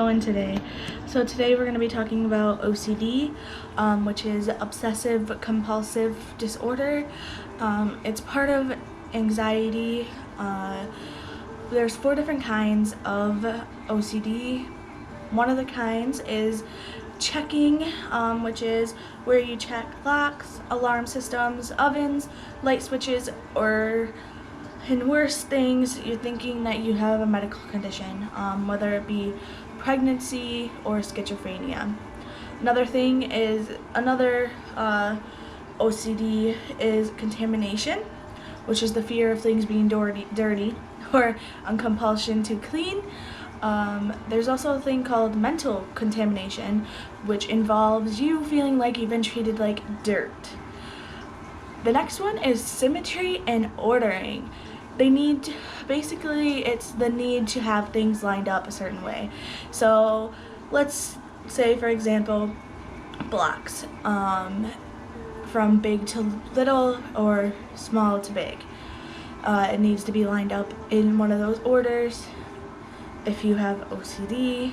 going today? So today we're going to be talking about OCD, which is obsessive compulsive disorder. It's part of anxiety. There's 4 different kinds of OCD. One of the kinds is checking, which is where you check locks, alarm systems, ovens, light switches, or in worse things, you're thinking that you have a medical condition, whether it be pregnancy or schizophrenia. Another OCD is contamination, which is the fear of things being dirty or a compulsion to clean. There's also a thing called mental contamination, which involves you feeling like you've been treated like dirt. The next one is symmetry and ordering. It's the need to have things lined up a certain way. So let's say, for example, blocks, from big to little or small to big. It needs to be lined up in one of those orders. If you have OCD,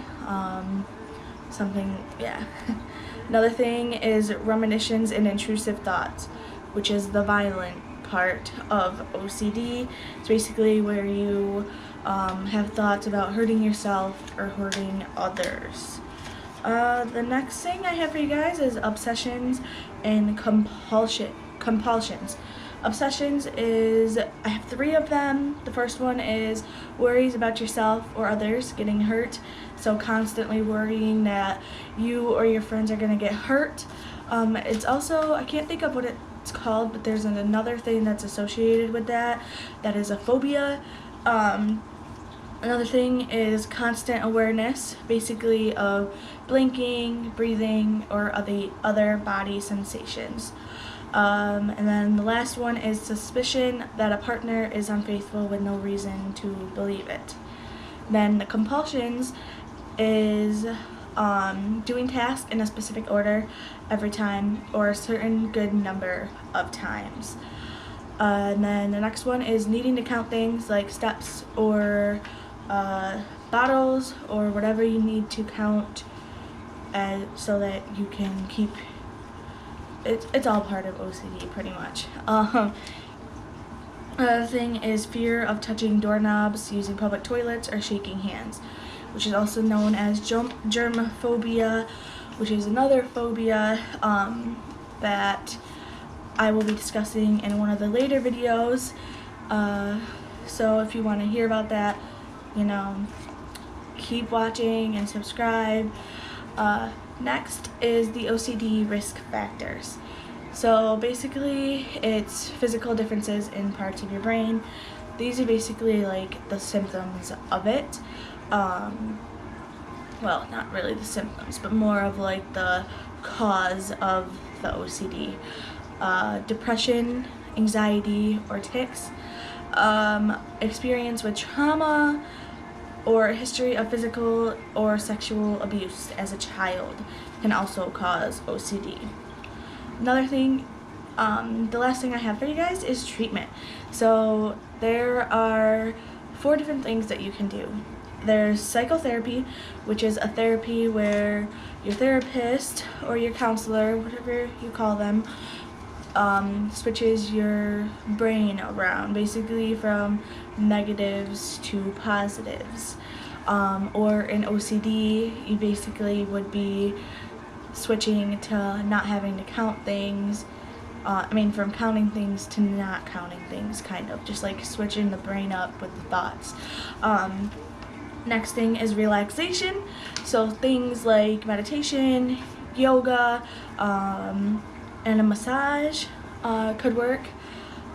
Another thing is ruminations and intrusive thoughts, which is the violent part of OCD. It's basically where you have thoughts about hurting yourself or hurting others. The next thing I have for you guys is obsessions and compulsions. Obsessions I have 3 of them. The first one is worries about yourself or others getting hurt. So constantly worrying that you or your friends are going to get hurt. It's also, I can't think of what it's called, but there's another thing that's associated with that is a phobia. Another thing is constant awareness, basically of blinking, breathing, or other body sensations. And then the last one is suspicion that a partner is unfaithful with no reason to believe it. Then the compulsions is doing tasks in a specific order every time or a certain good number of times. And then the next one is needing to count things like steps or bottles or whatever you need to count so that you can keep it's all part of OCD pretty much. Another thing is fear of touching doorknobs, using public toilets, or shaking hands, which is also known as germophobia, which is another phobia that I will be discussing in one of the later videos. So if you want to hear about that, keep watching and subscribe. Next is the OCD risk factors. So basically, it's physical differences in parts of your brain. These are basically like the symptoms of it. Well, not really the symptoms, but more of like the cause of the OCD. Depression, anxiety, or tics, experience with trauma, or a history of physical or sexual abuse as a child can also cause OCD. Another thing, the last thing I have for you guys is treatment. So there are 4 different things that you can do. There's psychotherapy, which is a therapy where your therapist or your counselor, whatever you call them, switches your brain around, basically from negatives to positives. Or in OCD, you basically would be switching to not having to count things. From counting things to not counting things, kind of. Just like switching the brain up with the thoughts. Next thing is relaxation. So things like meditation, yoga, and a massage could work.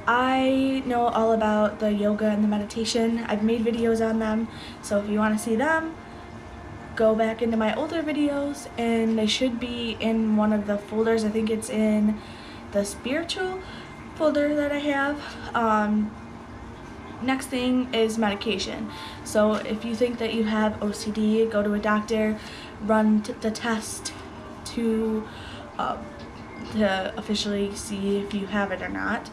I know all about the yoga and the meditation. I've made videos on them, so if you want to see them, go back into my older videos, and they should be in one of the folders. I think it's in the spiritual folder that I have. Next thing is medication. So if you think that you have OCD, go to a doctor, run the test to officially see if you have it or not,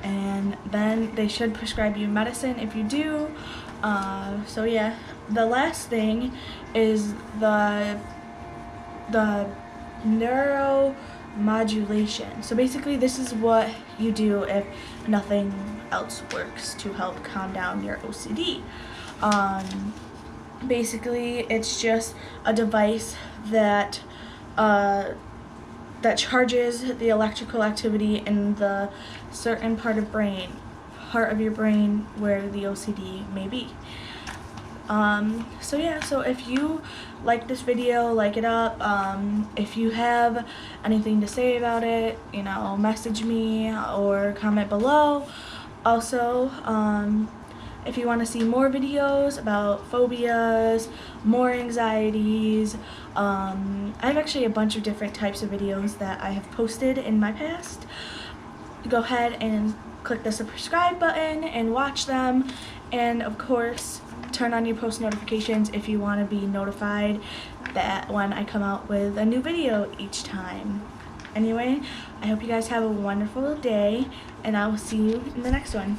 and then they should prescribe you medicine if you do. So yeah, the last thing is the neuromodulation. So basically this is what you do if nothing else works to help calm down your OCD. Basically it's just a device that that charges the electrical activity in the certain part of your brain where the OCD may be. So yeah, so if you like this video, like it up. If you have anything to say about it, you know, message me or comment below. Also, if you want to see more videos about phobias, more anxieties, I have actually a bunch of different types of videos that I have posted in my past. Go ahead and click the subscribe button and watch them, and of course turn on your post notifications if you want to be notified that when I come out with a new video each time. Anyway, I hope you guys have a wonderful day, and I will see you in the next one.